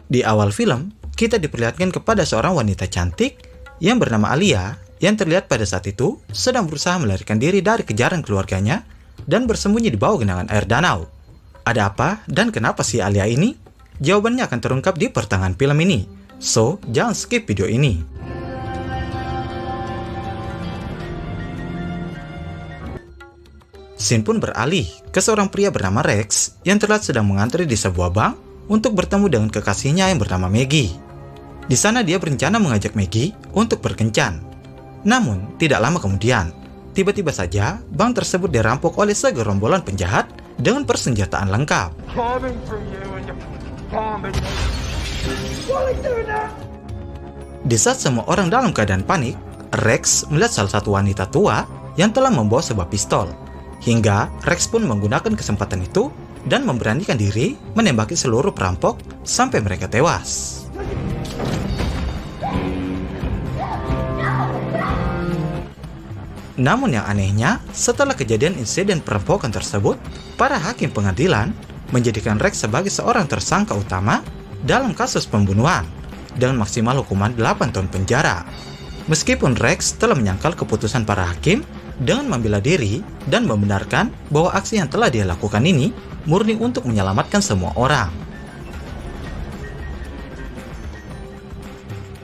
Di awal film, kita diperlihatkan kepada seorang wanita cantik yang bernama Alia yang terlihat pada saat itu sedang berusaha melarikan diri dari kejaran keluarganya dan bersembunyi di bawah genangan air danau. Ada apa dan kenapa si Alia ini? Jawabannya akan terungkap di pertengahan film ini. So, jangan skip video ini. Scene pun beralih ke seorang pria bernama Rex yang terlihat sedang mengantri di sebuah bank untuk bertemu dengan kekasihnya yang bernama Maggie. Di sana dia berencana mengajak Maggie untuk berkencan. Namun, tidak lama kemudian, tiba-tiba saja bank tersebut dirampok oleh segerombolan penjahat dengan persenjataan lengkap. Di saat semua orang dalam keadaan panik, Rex melihat salah satu wanita tua yang telah membawa sebuah pistol. Hingga Rex pun menggunakan kesempatan itu dan memberanikan diri menembaki seluruh perampok sampai mereka tewas. Namun yang anehnya, setelah kejadian insiden perampokan tersebut, para hakim pengadilan menjadikan Rex sebagai seorang tersangka utama dalam kasus pembunuhan dengan maksimal hukuman 8 tahun penjara. Meskipun Rex telah menyangkal keputusan para hakim dengan membela diri dan membenarkan bahwa aksi yang telah dia lakukan ini murni untuk menyelamatkan semua orang.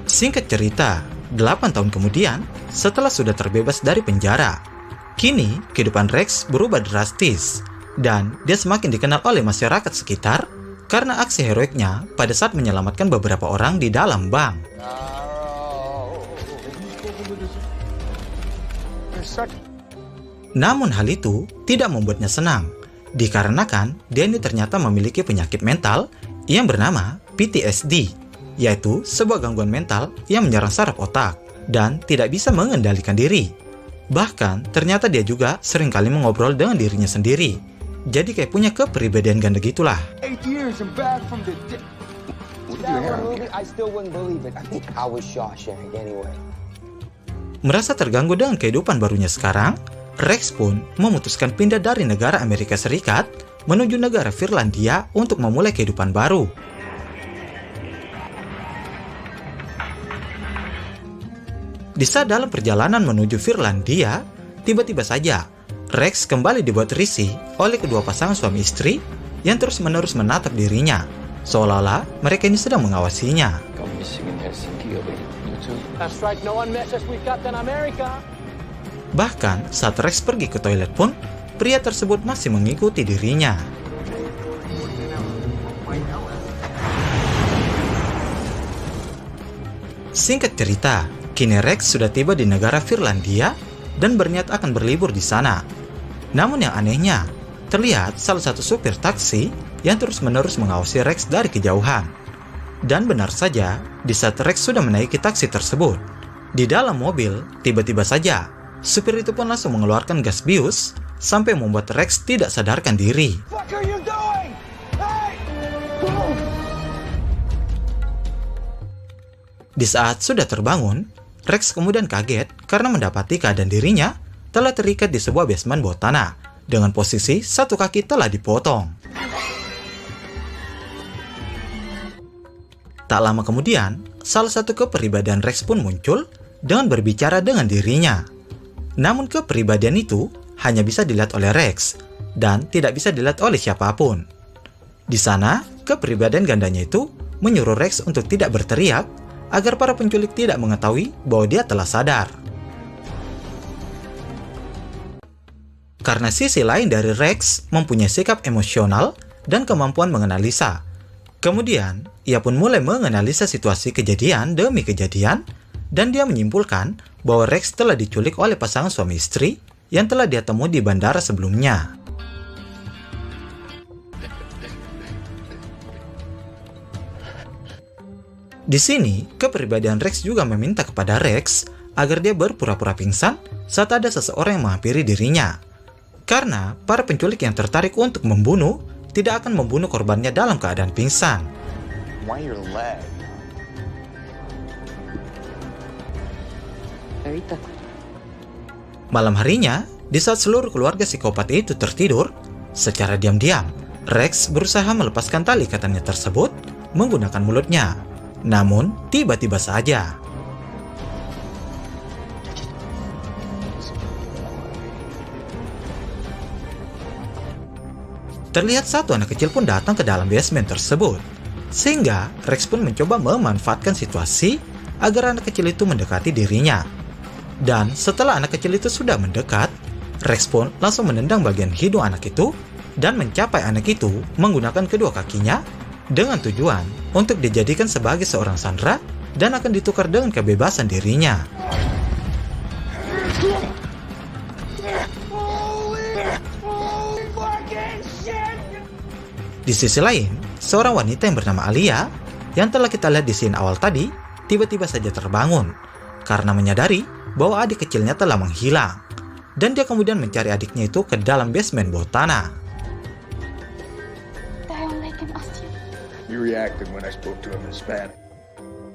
Singkat cerita, 8 tahun kemudian, setelah sudah terbebas dari penjara, kini kehidupan Rex berubah drastis dan dia semakin dikenal oleh masyarakat sekitar karena aksi heroiknya pada saat menyelamatkan beberapa orang di dalam bank. Namun hal itu tidak membuatnya senang, dikarenakan dia ini ternyata memiliki penyakit mental yang bernama PTSD, yaitu sebuah gangguan mental yang menyerang saraf otak dan tidak bisa mengendalikan diri. Bahkan ternyata dia juga seringkali mengobrol dengan dirinya sendiri, jadi kayak punya kepribadian ganda gitulah. Merasa terganggu dengan kehidupan barunya sekarang, Rex pun memutuskan pindah dari negara Amerika Serikat menuju negara Finlandia untuk memulai kehidupan baru. Di saat dalam perjalanan menuju Finlandia, tiba-tiba saja Rex kembali dibuat risih oleh kedua pasangan suami istri yang terus-menerus menatap dirinya, seolah-olah mereka ini sedang mengawasinya. Bahkan saat Rex pergi ke toilet pun, pria tersebut masih mengikuti dirinya. Singkat cerita, kini Rex sudah tiba di negara Finlandia dan berniat akan berlibur di sana. Namun yang anehnya, terlihat salah satu supir taksi yang terus-menerus mengawasi Rex dari kejauhan. Dan benar saja, di saat Rex sudah menaiki taksi tersebut, di dalam mobil tiba-tiba saja supir itu pun langsung mengeluarkan gas bius sampai membuat Rex tidak sadarkan diri. Di saat sudah terbangun, Rex kemudian kaget karena mendapati keadaan dirinya telah terikat di sebuah basement bawah tanah dengan posisi satu kaki telah dipotong. Tak lama kemudian, salah satu kepribadian Rex pun muncul dengan berbicara dengan dirinya. Namun kepribadian itu hanya bisa dilihat oleh Rex dan tidak bisa dilihat oleh siapapun. Di sana, kepribadian gandanya itu menyuruh Rex untuk tidak berteriak agar para penculik tidak mengetahui bahwa dia telah sadar. Karena sisi lain dari Rex mempunyai sikap emosional dan kemampuan menganalisa. Kemudian, ia pun mulai menganalisa situasi kejadian demi kejadian dan dia menyimpulkan bahwa Rex telah diculik oleh pasangan suami istri yang telah dia temui di bandara sebelumnya. Di sini, kepribadian Rex juga meminta kepada Rex agar dia berpura-pura pingsan saat ada seseorang yang menghampiri dirinya. Karena para penculik yang tertarik untuk membunuh tidak akan membunuh korbannya dalam keadaan pingsan. Malam harinya, di saat seluruh keluarga psikopat itu tertidur, secara diam-diam, Rex berusaha melepaskan tali ikatannya tersebut menggunakan mulutnya. Namun, tiba-tiba saja terlihat satu anak kecil pun datang ke dalam basement tersebut. Sehingga Rex pun mencoba memanfaatkan situasi agar anak kecil itu mendekati dirinya. Dan setelah anak kecil itu sudah mendekat, Rex pun langsung menendang bagian hidung anak itu dan mencapai anak itu menggunakan kedua kakinya dengan tujuan untuk dijadikan sebagai seorang sandera dan akan ditukar dengan kebebasan dirinya. Di sisi lain, seorang wanita yang bernama Alia yang telah kita lihat di scene awal tadi tiba-tiba saja terbangun karena menyadari bahwa adik kecilnya telah menghilang, dan dia kemudian mencari adiknya itu ke dalam basement bawah tanah.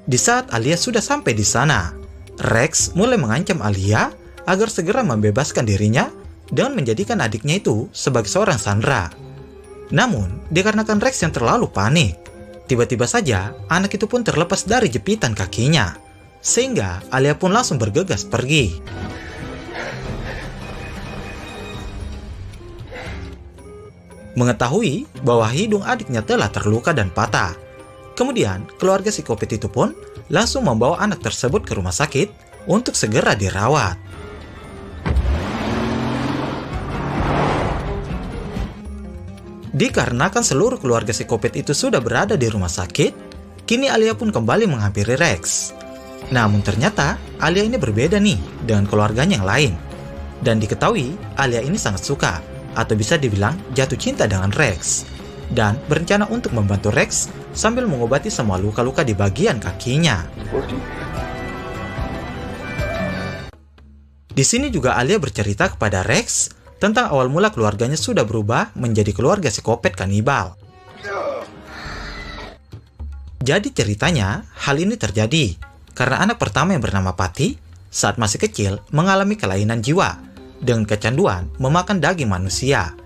Di saat Alia sudah sampai di sana, Rex mulai mengancam Alia agar segera membebaskan dirinya dengan menjadikan adiknya itu sebagai seorang sandera. Namun, dikarenakan Rex yang terlalu panik, tiba-tiba saja anak itu pun terlepas dari jepitan kakinya, sehingga Alia pun langsung bergegas pergi. Mengetahui bahwa hidung adiknya telah terluka dan patah, kemudian keluarga psikopat itu pun langsung membawa anak tersebut ke rumah sakit untuk segera dirawat. Dikarenakan seluruh keluarga psikopat itu sudah berada di rumah sakit, kini Alia pun kembali menghampiri Rex. Namun ternyata Alia ini berbeda nih dengan keluarganya yang lain. Dan diketahui Alia ini sangat suka, atau bisa dibilang jatuh cinta dengan Rex, dan berencana untuk membantu Rex sambil mengobati semua luka-luka di bagian kakinya. Di sini juga Alia bercerita kepada Rex tentang awal mula keluarganya sudah berubah menjadi keluarga psikopat kanibal. Jadi ceritanya, hal ini terjadi karena anak pertama yang bernama Patty saat masih kecil mengalami kelainan jiwa dengan kecanduan memakan daging manusia.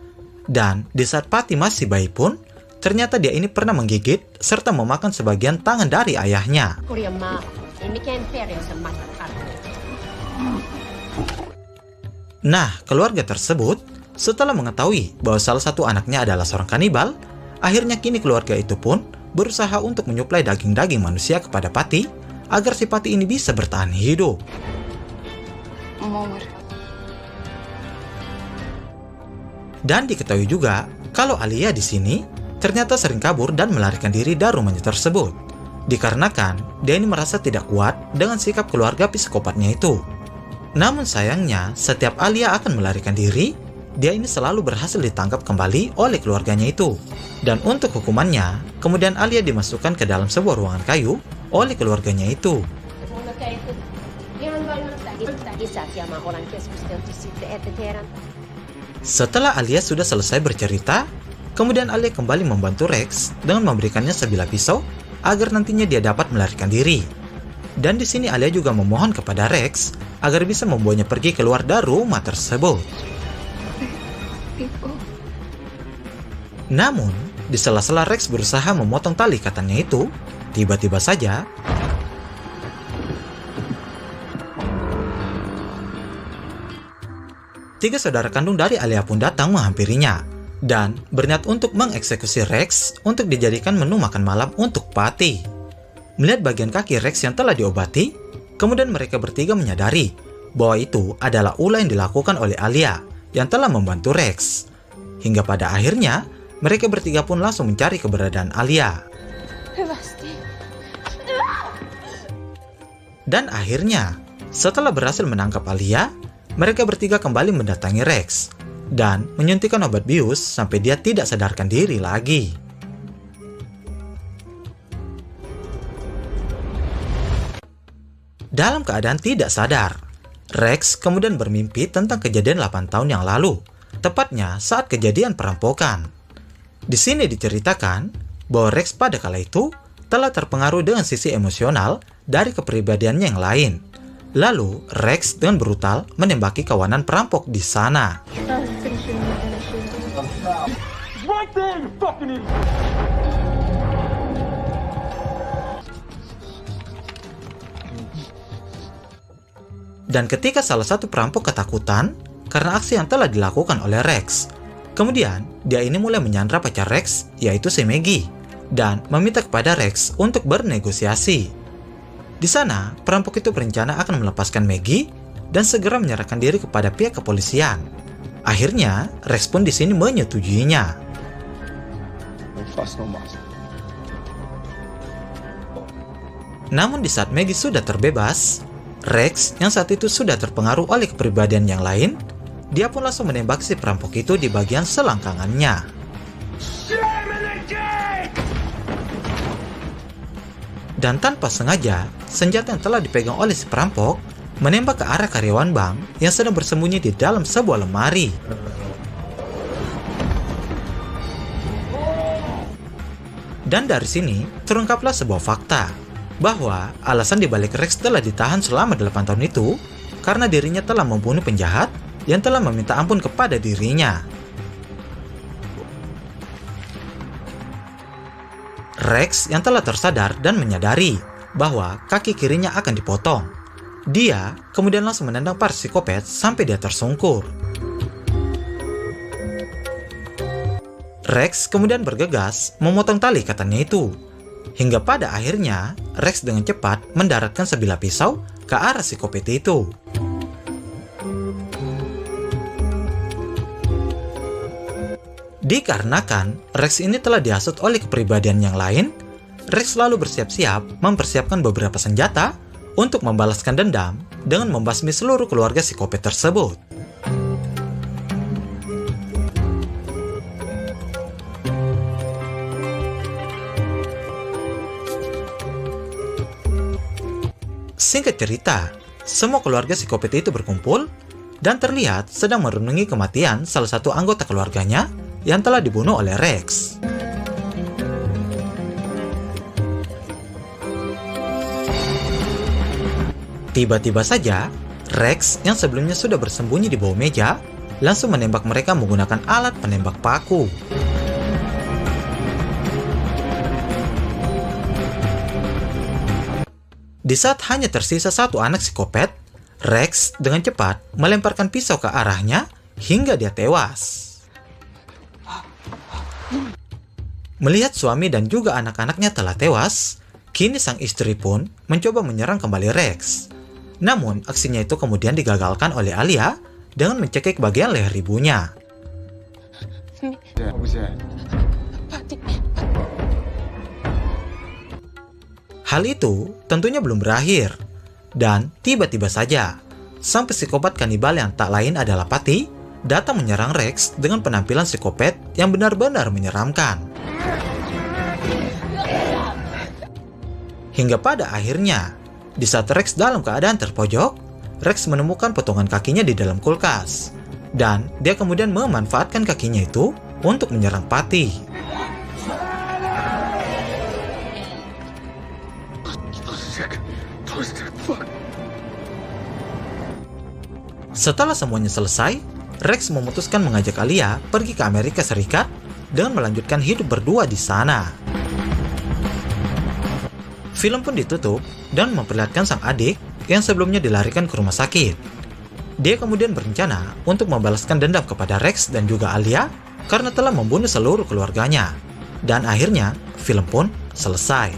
Dan di saat Patty masih bayi pun, ternyata dia ini pernah menggigit serta memakan sebagian tangan dari ayahnya. Nah, keluarga tersebut setelah mengetahui bahwa salah satu anaknya adalah seorang kanibal, akhirnya kini keluarga itu pun berusaha untuk menyuplai daging-daging manusia kepada Patty agar si Patty ini bisa bertahan hidup. Dan diketahui juga kalau Alia di sini ternyata sering kabur dan melarikan diri dari rumahnya tersebut, dikarenakan dia ini merasa tidak kuat dengan sikap keluarga psikopatnya itu. Namun sayangnya, setiap Alia akan melarikan diri, dia ini selalu berhasil ditangkap kembali oleh keluarganya itu. Dan untuk hukumannya, kemudian Alia dimasukkan ke dalam sebuah ruangan kayu oleh keluarganya itu. Setelah Alia sudah selesai bercerita, kemudian Alia kembali membantu Rex dengan memberikannya sebilah pisau agar nantinya dia dapat melarikan diri. Dan di sini Alia juga memohon kepada Rex agar bisa membawanya pergi keluar dari rumah tersebut. Namun, di sela-sela Rex berusaha memotong tali ikatannya itu, tiba-tiba saja tiga saudara kandung dari Alia pun datang menghampirinya dan berniat untuk mengeksekusi Rex untuk dijadikan menu makan malam untuk Patty. Melihat bagian kaki Rex yang telah diobati, kemudian mereka bertiga menyadari bahwa itu adalah ulah yang dilakukan oleh Alia yang telah membantu Rex. Hingga pada akhirnya, mereka bertiga pun langsung mencari keberadaan Alia. Dan akhirnya, setelah berhasil menangkap Alia, mereka bertiga kembali mendatangi Rex dan menyuntikkan obat bius sampai dia tidak sadarkan diri lagi. Dalam keadaan tidak sadar, Rex kemudian bermimpi tentang kejadian 8 tahun yang lalu, tepatnya saat kejadian perampokan. Di sini diceritakan bahwa Rex pada kala itu telah terpengaruh dengan sisi emosional dari kepribadiannya yang lain. Lalu, Rex dengan brutal menembaki kawanan perampok di sana. Dan ketika salah satu perampok ketakutan karena aksi yang telah dilakukan oleh Rex, kemudian dia ini mulai menyandra pacar Rex, yaitu si Maggie, dan meminta kepada Rex untuk bernegosiasi. Di sana, perampok itu berencana akan melepaskan Maggie dan segera menyerahkan diri kepada pihak kepolisian. Akhirnya, Rex pun di sini menyetujuinya. Namun di saat Maggie sudah terbebas, Rex yang saat itu sudah terpengaruh oleh kepribadian yang lain, dia pun langsung menembak si perampok itu di bagian selangkangannya. Dan tanpa sengaja, senjata yang telah dipegang oleh si perampok menembak ke arah karyawan bank yang sedang bersembunyi di dalam sebuah lemari. Dan dari sini terungkaplah sebuah fakta, bahwa alasan dibalik Rex telah ditahan selama 8 tahun itu karena dirinya telah membunuh penjahat yang telah meminta ampun kepada dirinya. Rex yang telah tersadar dan menyadari bahwa kaki kirinya akan dipotong. Dia kemudian langsung menendang para psikopat sampai dia tersungkur. Rex kemudian bergegas memotong tali ikatnya itu. Hingga pada akhirnya, Rex dengan cepat mendaratkan sebilah pisau ke arah psikopat itu. Dikarenakan Rex ini telah dihasut oleh kepribadian yang lain, Rex selalu bersiap-siap mempersiapkan beberapa senjata untuk membalaskan dendam dengan membasmi seluruh keluarga psikopat tersebut. Singkat cerita, semua keluarga psikopat itu berkumpul dan terlihat sedang merenungi kematian salah satu anggota keluarganya yang telah dibunuh oleh Rex. Tiba-tiba saja, Rex yang sebelumnya sudah bersembunyi di bawah meja langsung menembak mereka menggunakan alat penembak paku. Di saat hanya tersisa satu anak psikopat, Rex dengan cepat melemparkan pisau ke arahnya hingga dia tewas. Melihat suami dan juga anak-anaknya telah tewas, kini sang istri pun mencoba menyerang kembali Rex. Namun aksinya itu kemudian digagalkan oleh Alia dengan mencekik bagian leher ibunya. Hal itu tentunya belum berakhir, dan tiba-tiba saja, sang psikopat kanibal yang tak lain adalah Patty datang menyerang Rex dengan penampilan psikopat yang benar-benar menyeramkan. Hingga pada akhirnya, di saat Rex dalam keadaan terpojok, Rex menemukan potongan kakinya di dalam kulkas, dan dia kemudian memanfaatkan kakinya itu untuk menyerang Patty. Setelah semuanya selesai, Rex memutuskan mengajak Alia pergi ke Amerika Serikat dengan melanjutkan hidup berdua di sana. Film pun ditutup dan memperlihatkan sang adik yang sebelumnya dilarikan ke rumah sakit. Dia kemudian berencana untuk membalaskan dendam kepada Rex dan juga Alia karena telah membunuh seluruh keluarganya. Dan akhirnya, film pun selesai.